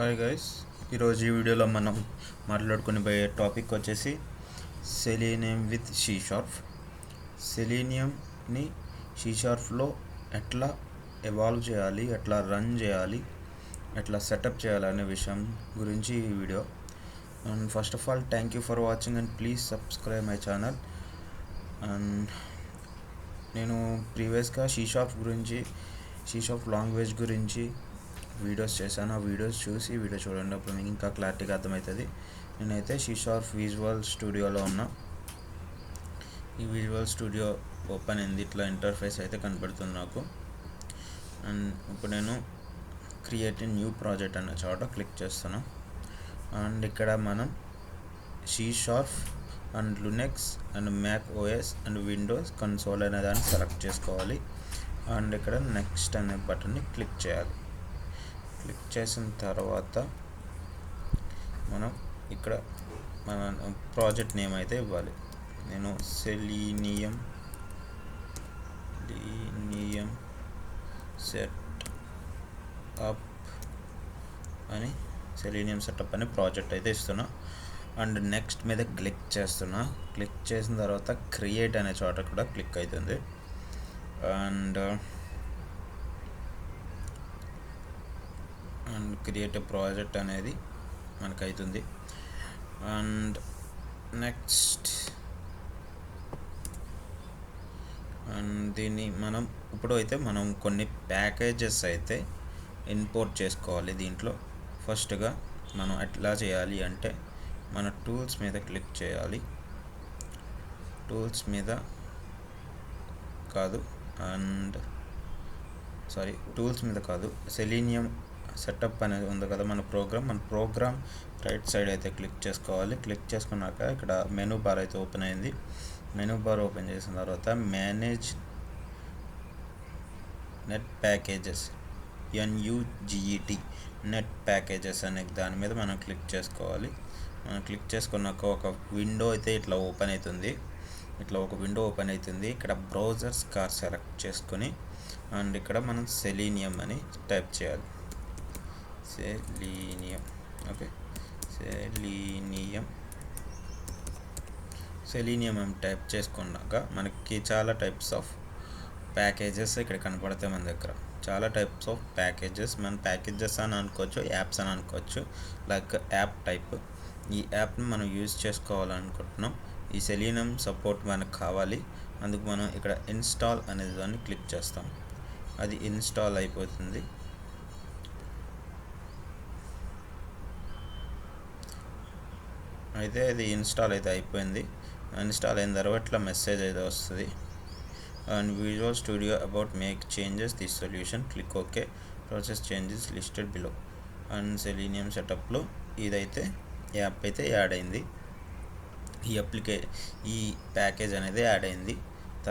Hi guys, ఈరోజు ఈ వీడియోలో మనం మాట్లాడుకునే పోయే టాపిక్ వచ్చేసి సెలీనియం విత్ C#. సెలీనియంని C#లో ఎట్లా ఎవాల్వ్ చేయాలి, ఎట్లా రన్ చేయాలి, ఎట్లా సెటప్ చేయాలి అనే విషయం గురించి ఈ video. And first of all thank you for watching and please subscribe my channel. And నేను ప్రీవియస్గా C# లాంగ్వేజ్ గురించి వీడియోస్ చేశాను. ఆ వీడియోస్ చూసి వీడియో చూడండి, అప్పుడు మీకు ఇంకా క్లారిటీగా అర్థమవుతుంది. నేనైతే C# విజువల్ స్టూడియోలో ఉన్నా. ఈ విజువల్ స్టూడియో ఓపెన్ అయింది, ఇట్లా ఇంటర్ఫేస్ అయితే కనపడుతుంది నాకు. అండ్ ఇప్పుడు నేను క్రియేట్ న్యూ ప్రాజెక్ట్ అనే చోట క్లిక్ చేస్తాను. అండ్ ఇక్కడ మనం C# and Linux and Mac OS and Windows console అనే దాన్ని సెలెక్ట్ చేసుకోవాలి. అండ్ ఇక్కడ నెక్స్ట్ అనే బటన్ని క్లిక్ చేయాలి. క్లిక్ చేసిన తర్వాత మనం ఇక్కడ మన ప్రాజెక్ట్ నేమ్ అయితే ఇవ్వాలి. నేను సెలీనియం సెటప్ అని సెలీనియం సెటప్ అని ప్రాజెక్ట్ అయితే ఇస్తున్నా. అండ్ నెక్స్ట్ మీద క్లిక్ చేస్తున్నా. క్లిక్ చేసిన తర్వాత క్రియేట్ అనే చోట కూడా క్లిక్ అవుతుంది. అండ్ క్రియేట్ ప్రాజెక్ట్ అనేది మనకు అవుతుంది. అండ్ నెక్స్ట్ దీన్ని మనం కొన్ని ప్యాకేజెస్ అయితే ఇంపోర్ట్ చేసుకోవాలి. దీంట్లో ఫస్ట్గా మనం ఎట్లా చేయాలి అంటే, మన టూల్స్ మీద క్లిక్ చేయాలి. టూల్స్ మీద కాదు, సెలీనియం సెటప్ అనేది ఉంది కదా మన ప్రోగ్రామ్ రైట్ సైడ్ అయితే క్లిక్ చేసుకోవాలి. క్లిక్ చేసుకున్నాక ఇక్కడ మెనూ బార్ అయితే ఓపెన్ అయింది. మెనూ బార్ ఓపెన్ చేసిన తర్వాత manage net packages NuGet net packages అనే దాని మీద మనం క్లిక్ చేసుకోవాలి. మనం క్లిక్ చేసుకున్నాక ఒక విండో అయితే ఇట్లా ఓపెన్ అవుతుంది. ఇక్కడ బ్రౌజర్స్ కార్ సెలెక్ట్ చేసుకొని అండ్ ఇక్కడ మనం సెలీనియం అని టైప్ చేయాలి. సెలీనియం అని టైప్ చేసుకున్నాక మనకి చాలా టైప్స్ ఆఫ్ ప్యాకేజెస్ ఇక్కడ కనపడతాయి. మన దగ్గర చాలా టైప్స్ ఆఫ్ ప్యాకేజెస్, మన ప్యాకేజెస్ అని అనుకోవచ్చు, యాప్స్ అని అనుకోవచ్చు. లైక్ యాప్ టైప్, ఈ యాప్ని మనం యూజ్ చేసుకోవాలనుకుంటున్నాం. ఈ సెలీనియం సపోర్ట్ మనకు కావాలి. అందుకు మనం ఇక్కడ ఇన్స్టాల్ అనేది దాన్ని క్లిక్ చేస్తాం. అది ఇన్స్టాల్ అయిపోతుంది. అయితే అది ఇన్స్టాల్ అయితే అయిపోయింది. ఇన్స్టాల్ అయిన తర్వాత ఇట్లా మెసేజ్ అయితే వస్తుంది. And visual studio about make changes this solution, click okay, process changes listed below. And selenium సెటప్లో ఇదైతే యాప్ అయితే యాడ్ అయింది. ఈ ప్యాకేజ్ అనేది యాడ్ అయింది.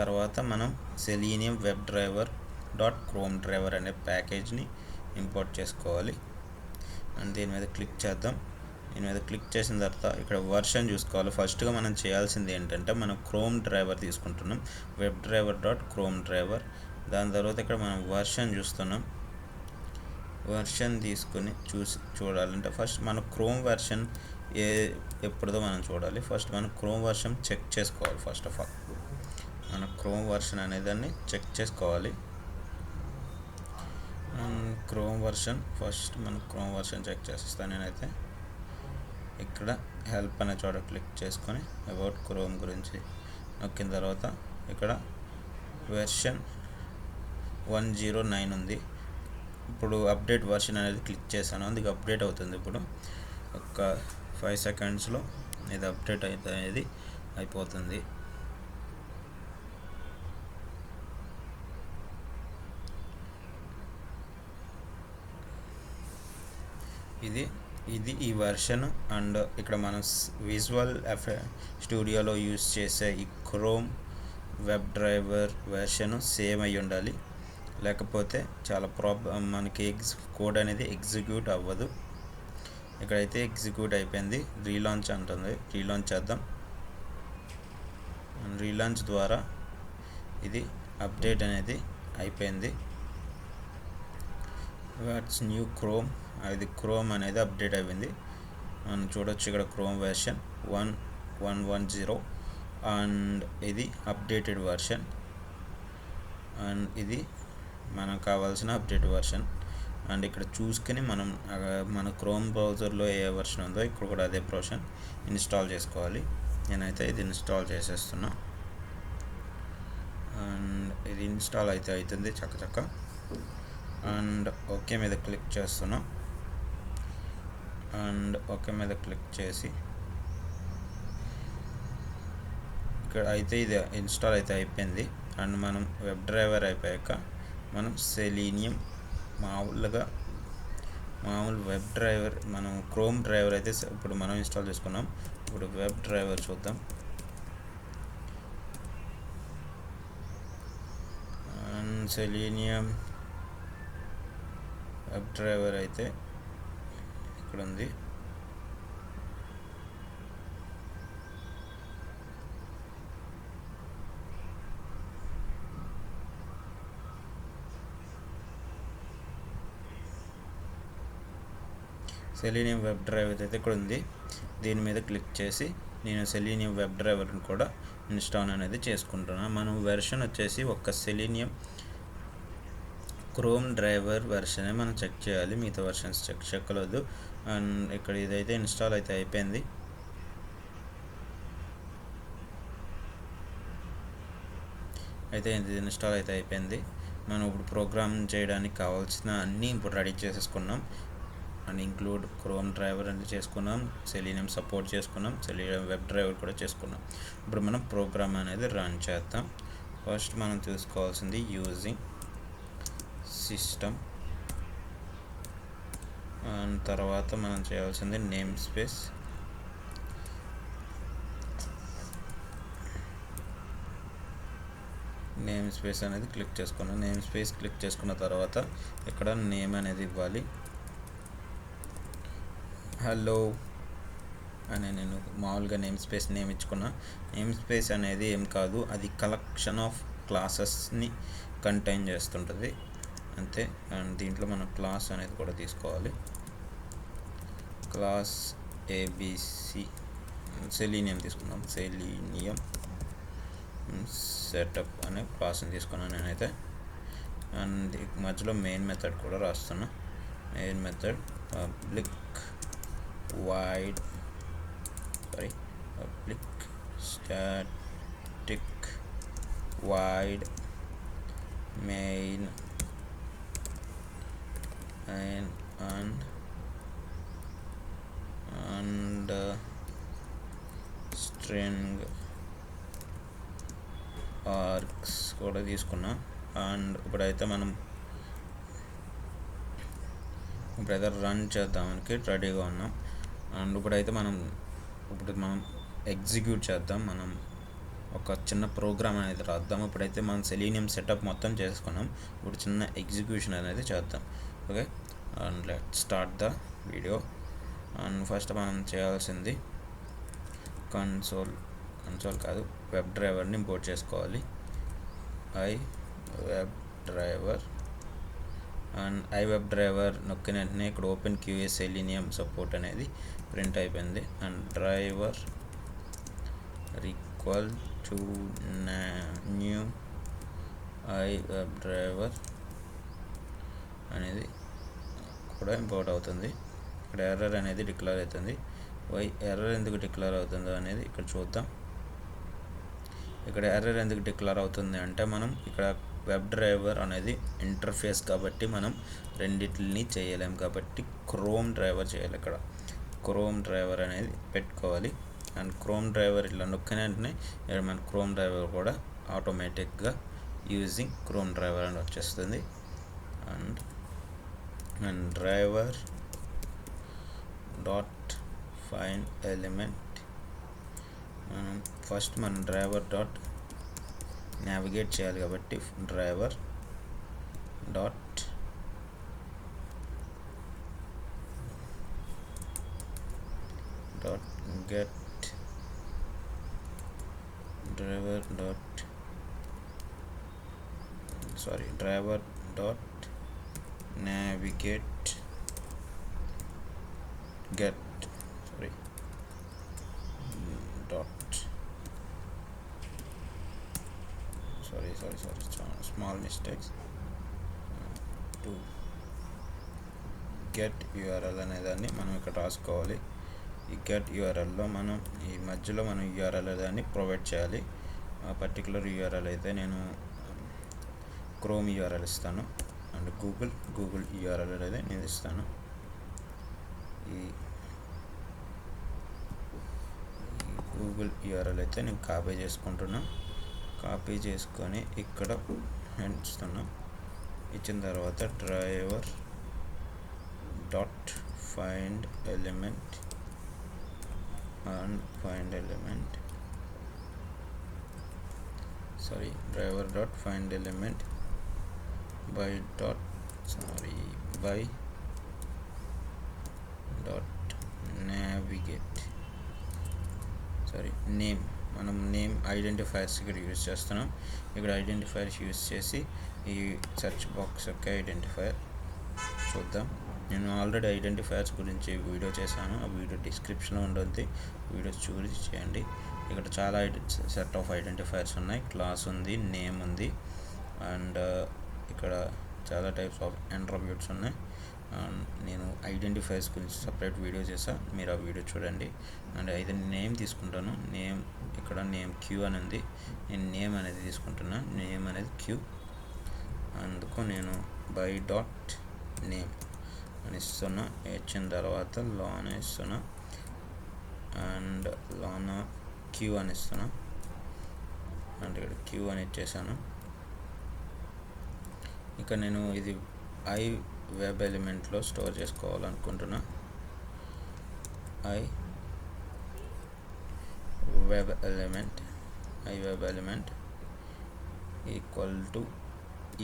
తర్వాత మనం సెలీనియం WebDriver .chrome డ్రైవర్ అనే ప్యాకేజ్ని ఇంపోర్ట్ చేసుకోవాలి. అండ్ దీని మీద క్లిక్ చేద్దాం. దీని మీద క్లిక్ చేసిన తర్వాత ఇక్కడ వర్షన్ చూసుకోవాలి. ఫస్ట్గా మనం చేయాల్సింది ఏంటంటే, మనం క్రోమ్ డ్రైవర్ తీసుకుంటున్నాం, WebDriver.chrome డ్రైవర్. దాని తర్వాత ఇక్కడ మనం వర్షన్ చూస్తున్నాం. వర్షన్ తీసుకొని చూడాలంటే ఫస్ట్ మన క్రోమ్ వర్షన్ ఎప్పుడుదో మనం చూడాలి. ఫస్ట్ మనం క్రోమ్ వర్షన్ చెక్ చేసుకోవాలి. ఫస్ట్ ఆఫ్ ఆల్ మన క్రోమ్ వర్షన్ అనే దాన్ని చెక్ చేసుకోవాలి. క్రోమ్ వర్షన్ చెక్ చేస్తాను నేనైతే. ఇక్కడ హెల్ప్ అనే చోట క్లిక్ చేసుకొని అబౌట్ క్రోమ్ గురించి నొక్కిన తర్వాత ఇక్కడ వెర్షన్ 109 ఉంది. ఇప్పుడు అప్డేట్ వర్షన్ అనేది క్లిక్ చేశాను, అందుకు అప్డేట్ అవుతుంది. ఇప్పుడు ఒక 5 సెకండ్స్లో ఇది అప్డేట్ అనేది అయిపోతుంది. ఇది ఈ వర్షన్. అండ్ ఇక్కడ మనం విజువల్ స్టూడియోలో యూజ్ చేసే ఈ క్రోమ్ WebDriver వెర్షన్ సేమ్ అయి ఉండాలి, లేకపోతే చాలా మనకి కోడ్ అనేది ఎగ్జిక్యూట్ అవ్వదు. ఇక్కడైతే ఎగ్జిక్యూట్ అయిపోయింది. రీలాంచ్ అంటుంది, రీలాంచ్ చేద్దాం. రీలాంచ్ ద్వారా ఇది అప్డేట్ అనేది అయిపోయింది. వాట్స్ న్యూ క్రోమ్ అది క్రోమ్ అనేది అప్డేట్ అయింది. మనం చూడొచ్చు ఇక్కడ క్రోమ్ వెర్షన్ 1.1.10 అండ్ ఇది అప్డేటెడ్ వర్షన్ అండ్ ఇది మనకు కావాల్సిన అప్డేట్ వర్షన్. అండ్ ఇక్కడ చూసుకొని మనం మన క్రోమ్ బ్రౌజర్లో ఏ వర్షన్ ఉందో ఇక్కడ కూడా అదే వర్షన్ ఇన్స్టాల్ చేసుకోవాలి. నేనైతే ఇది ఇన్స్టాల్ చేసేస్తున్నా అండ్ ఇది ఇన్స్టాల్ అయితే అవుతుంది చక్క. అండ్ ఓకే మీద క్లిక్ చేస్తున్నా అండ్ ఓకే మీద క్లిక్ చేసి ఇక్కడ అయితే ఇది ఇన్స్టాల్ అయితే అయిపోయింది. అండ్ మనం వెబ్ డ్రైవర్ అయిపోయాక మనం సెలీనియం మామూలు వెబ్ డ్రైవర్ మనం క్రోమ్ డ్రైవర్ అయితే ఇప్పుడు మనం ఇన్స్టాల్ చేసుకున్నాం. ఇప్పుడు వెబ్ డ్రైవర్ చూద్దాం. అండ్ సెలీనియం వెబ్ డ్రైవర్ అయితే ఇక్కడ ఉంది. సెలీనియం వెబ్ డ్రైవర్ అయితే ఇక్కడ ఉంది. దీని మీద క్లిక్ చేసి నేను సెలీనియం వెబ్ డ్రైవర్ని కూడా ఇన్స్టాల్ అనేది చేసుకుంటున్నాను. మనం వెర్షన్ వచ్చేసి ఒక్క సెలీనియం క్రోమ్ డ్రైవర్ వెర్షనే మనం చెక్ చేయాలి, మిగతా వెర్షన్స్ చెక్ చేయలేదు. అండ్ ఇక్కడ ఇదైతే ఇన్స్టాల్ అయితే అయిపోయింది. ఇది ఇన్స్టాల్ అయితే అయిపోయింది. మనం ఇప్పుడు ప్రోగ్రామ్ చేయడానికి కావాల్సిన అన్నీ ఇప్పుడు రెడీ చేసేసుకున్నాం. అండ్ ఇంక్లూడ్ క్రోమ్ డ్రైవర్ అనేది చేసుకున్నాం, సెలీనియం సపోర్ట్ చేసుకున్నాం, సెలీనియం వెబ్ డ్రైవర్ కూడా చేసుకున్నాం. ఇప్పుడు మనం ప్రోగ్రామ్ అనేది రన్ చేద్దాం. ఫస్ట్ మనం చూసుకోవాల్సింది యూజింగ్ సిస్టమ్ అండ్ తర్వాత మనం చేయాల్సింది నేమ్ స్పేస్. నేమ్ స్పేస్ అనేది క్లిక్ చేసుకున్నాం. నేమ్ స్పేస్ క్లిక్ చేసుకున్న తర్వాత ఇక్కడ నేమ్ అనేది ఇవ్వాలి. హలో అని నేను మామూలుగా నేమ్ స్పేస్ నేమ్ ఇచ్చుకున్నా. నేమ్ స్పేస్ అనేది ఏం కాదు, అది కలెక్షన్ ఆఫ్ క్లాసెస్ని కంటైన్ చేస్తుంటుంది అంతే. అండ్ దీంట్లో మనం క్లాస్ అనేది కూడా తీసుకోవాలి. క్లాస్ ఏబిసి సెలీనియం తీసుకున్నాం. సెలీనియం సెటప్ అనే క్లాస్ని తీసుకున్నాను నేనైతే. అండ్ మధ్యలో మెయిన్ మెథడ్ కూడా రాస్తున్నా. Main method public static void main and string args కూడా తీసుకున్నా. అండ్ ఇప్పుడైతే రన్ చేద్దామనికి రెడీగా ఉన్నాం. అండ్ ఇప్పుడైతే మనం ఎగ్జిక్యూట్ చేద్దాం. మనం ఒక చిన్న ప్రోగ్రామ్ అనేది రాద్దాం. ఇప్పుడైతే మనం సెలీనియం సెటప్ మొత్తం చేసుకున్నాం. ఇప్పుడు చిన్న ఎగ్జిక్యూషన్ అనేది చేద్దాం. Okay, and let start the video. And first మనం చేయాల్సింది కన్సోల్ కాదు, వెబ్ డ్రైవర్ని ఇంపోర్ట్ చేసుకోవాలి. Web driver and web driver నొక్కిన వెంటనే ఇక్కడ ఓపెన్ క్యూఏ సెలీనియం సపోర్ట్ అనేది ప్రింట్ అయిపోయింది. And driver equal to new web driver అనేది కూడా ఇంపోర్ట్ అవుతుంది. ఇక్కడ ఎర్రర్ అనేది డిక్లేర్ అవుతుంది. ఎర్రర్ ఎందుకు డిక్లేర్ అవుతుందో అనేది ఇక్కడ చూద్దాం. ఇక్కడ ఎర్రర్ ఎందుకు డిక్లేర్ అవుతుంది అంటే మనం ఇక్కడ వెబ్ డ్రైవర్ అనేది ఇంటర్ఫేస్ కాబట్టి మనం రెండిటిని చేయలేం కాబట్టి క్రోమ్ డ్రైవర్ చేయాలి. ఇక్కడ క్రోమ్ డ్రైవర్ అనేది పెట్టుకోవాలి. అండ్ క్రోమ్ డ్రైవర్ ఇట్లా నొక్కిన వెంటనే ఇక్కడ మన క్రోమ్ డ్రైవర్ కూడా ఆటోమేటిక్గా యూజింగ్ క్రోమ్ డ్రైవర్ అని వచ్చేస్తుంది. And driver dot find element first మనం డ్రైవర్ డాట్ నావిగేట్ చేయాలి కాబట్టి driver dot get driver dot navigate get sorry dot sorry small mistakes to get URL అనేదాన్ని మనం ఇక్కడ రాసుకోవాలి. ఈ గెట్ యూఆర్ఎల్లో మనం ఈ మధ్యలో మనం యూఆర్ఎల్ దాన్ని ప్రొవైడ్ చేయాలి. ఆ పర్టికులర్ యూఆర్ఎల్ అయితే నేను క్రోమ్ యూఆర్ఎల్ ఇస్తాను అండ్ గూగుల్ యూఆర్ఎల్ అనేది నేను ఇస్తాను. ఈ గూగుల్ యూఆర్ఎల్ అయితే నేను కాపీ చేసుకుంటున్నా. కాపీ చేసుకొని ఇక్కడ ఇస్తున్నా. ఇచ్చిన తర్వాత driver dot find element and find element driver dot find element by dot navigate name మనం నేమ్ ఐడెంటిఫైర్స్ ఇక్కడ యూజ్ చేస్తున్నాం. ఇక్కడ ఐడెంటిఫైర్స్ యూజ్ చేసి ఈ సెర్చ్ బాక్స్ యొక్క ఐడెంటిఫైర్ చూద్దాం. నేను ఆల్రెడీ ఐడెంటిఫైర్స్ గురించి వీడియో చేశాను. ఆ వీడియో డిస్క్రిప్షన్లో ఉంటుంది, వీడియోస్ చూసి చేయండి. ఇక్కడ చాలా సెట్ ఆఫ్ ఐడెంటిఫైర్స్ ఉన్నాయి. క్లాస్ ఉంది, నేమ్ ఉంది అండ్ ఇక్కడ చాలా టైప్స్ ఆఫ్ అట్రిబ్యూట్స్ ఉన్నాయి. నేను ఐడెంటిఫైర్స్ గురించి సపరేట్ వీడియో చేశాను, మీరు ఆ వీడియో చూడండి. అండ్ అయితే నేమ్ తీసుకుంటాను. నేమ్ ఇక్కడ నేమ్ క్యూ అని ఉంది. నేను నేమ్ అనేది తీసుకుంటున్నా. నేమ్ అనేది క్యూ, అందుకు నేను బై డాట్ నేమ్ అని ఇస్తున్నా. ఇచ్చిన తర్వాత లాన్ ఇస్తున్నా అండ్ లాన్ క్యూ అని ఇస్తున్నా. అంటే ఇక్కడ క్యూ అని ఇచ్చేసాను. ఇక నేను ఇది ఐ వెబ్ ఎలిమెంట్లో స్టోర్ చేసుకోవాలనుకుంటున్నా. I web element equal to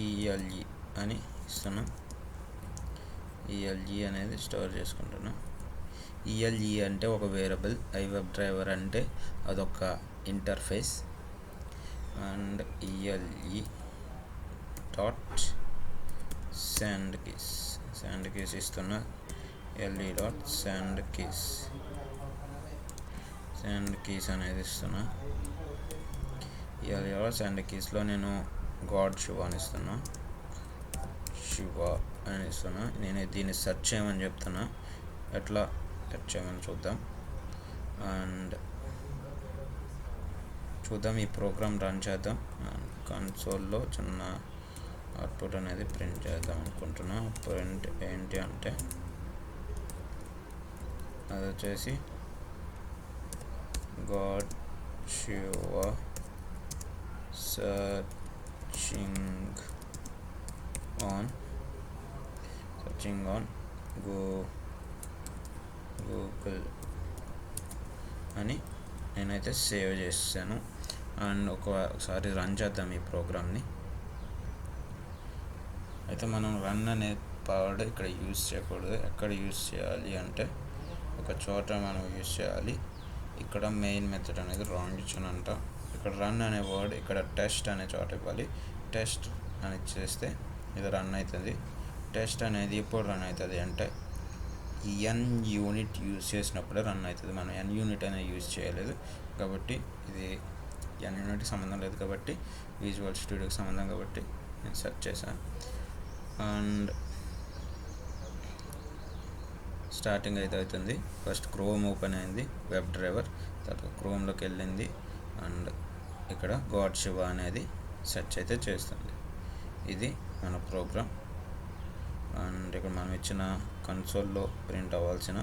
ELE అని ఇస్తున్నా. ఈఎల్ఈ అనేది స్టోర్ చేసుకుంటున్నా. ఈఎల్ఈ అంటే ఒక వేరియబుల్, ఐ వెబ్ డ్రైవర్ అంటే అదొక interface. And ELE dot send keys ఇస్తున్నా. ఎల్ఈ డాట్ సెండ్ కీస్ అనేది ఇస్తున్నా. ఎల్ఈ డాట్ సెండ్ కీస్లో నేను గాడ్ శివ అని ఇస్తున్నా. శివ అని ఇస్తున్నా. నేను దీన్ని సెర్చ్ చేయమని చెప్తున్నా. ఎట్లా సెర్చ్ చేయమని చూద్దాం. అండ్ ఈ ప్రోగ్రామ్ రన్ చేద్దాం. కన్సోల్లో చిన్న అవుట్పుట్ అనేది ప్రింట్ చేద్దాం అనుకుంటున్నా. ప్రింట్ ఏంటి అంటే అది వచ్చేసి God Shiva searching on Google అని నేనైతే సేవ్ చేసాను. అండ్ ఒకసారి రన్ చేద్దాం ఈ ప్రోగ్రామ్ని. అయితే మనం రన్ అనే వర్డ్ ఇక్కడ యూజ్ చేయకూడదు. ఎక్కడ యూజ్ చేయాలి అంటే ఒక చోట మనం యూజ్ చేయాలి. ఇక్కడ మెయిన్ మెథడ్ అనేది రాంగ్ ఇచ్చానంట. ఇక్కడ రన్ అనే వర్డ్ ఇక్కడ టెస్ట్ అనే చోట ఇవ్వాలి. టెస్ట్ అని చేస్తే ఇది రన్ అవుతుంది. టెస్ట్ అనేది ఎప్పుడు రన్ అవుతుంది అంటే ఎన్ యూనిట్ యూజ్ చేసినప్పుడే రన్ అవుతుంది. మనం ఎన్ యూనిట్ అనేది యూజ్ చేయలేదు కాబట్టి ఇది ఎన్ యూనిట్కి సంబంధం లేదు కాబట్టి విజువల్ స్టూడియోకి సంబంధం కాబట్టి నేను సెర్చ్ చేశాను. అండ్ స్టార్టింగ్ అయితే అవుతుంది. ఫస్ట్ క్రోమ్ ఓపెన్ అయింది, వెబ్ డ్రైవర్. తర్వాత క్రోమ్లోకి వెళ్ళింది అండ్ ఇక్కడ గాడ్ శివ అనేది సెర్చ్ అయితే చేస్తుంది. ఇది మన ప్రోగ్రామ్. అండ్ ఇక్కడ మనం ఇచ్చిన కన్సోల్లో ప్రింట్ అవ్వాల్సిన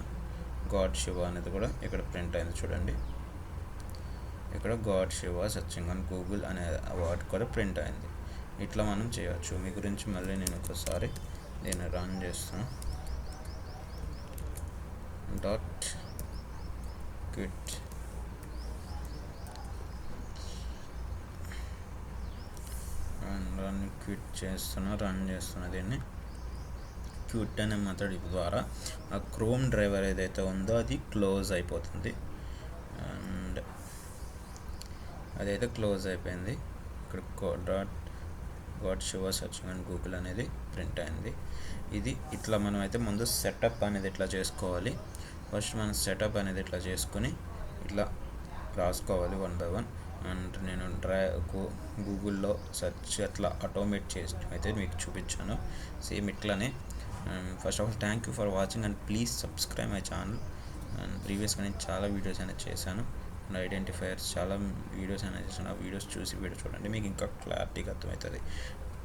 గాడ్ శివ అనేది కూడా ఇక్కడ ప్రింట్ అయింది చూడండి. ఇక్కడ God Shiva searching on Google అనే వర్డ్ కూడా ప్రింట్ అయింది. ఇట్లా మనం చేయవచ్చు. మీ గురించి మళ్ళీ నేను ఒకసారి దీన్ని రన్ చేస్తాను. డాట్ క్విట్ రన్ చేస్తున్నా దీన్ని. క్విట్ అనే మెథడ్ ద్వారా ఆ క్రోమ్ డ్రైవర్ ఏదైతే ఉందో అది క్లోజ్ అయిపోతుంది. అండ్ అదైతే క్లోజ్ అయిపోయింది. ఇక్కడ God Shiva searching and Google అనేది ప్రింట్ అయింది. ఇది ఇట్లా మనం అయితే ముందు సెటప్ అనేది ఇట్లా చేసుకోవాలి. ఫస్ట్ మనం సెటప్ అనేది ఇట్లా చేసుకొని ఇట్లా రాసుకోవాలి 1 by 1. అండ్ నేను గూగుల్లో సెర్చ్ అట్లా ఆటోమేట్ చేసి అయితే మీకు చూపించాను సేమ్ ఇట్లానే. First of all thank you for watching and please subscribe my channel. And ప్రీవియస్గా నేను చాలా వీడియోస్ అనేది చేశాను అండ్ ఐడెంటిఫైయర్స్ చాలా వీడియోస్ అనేది చేశాను. ఆ వీడియోస్ చూసి వీడియో చూడండి, మీకు ఇంకా క్లారిటీగా అర్థమవుతుంది.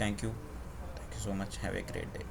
Thank you so much. Have a great day.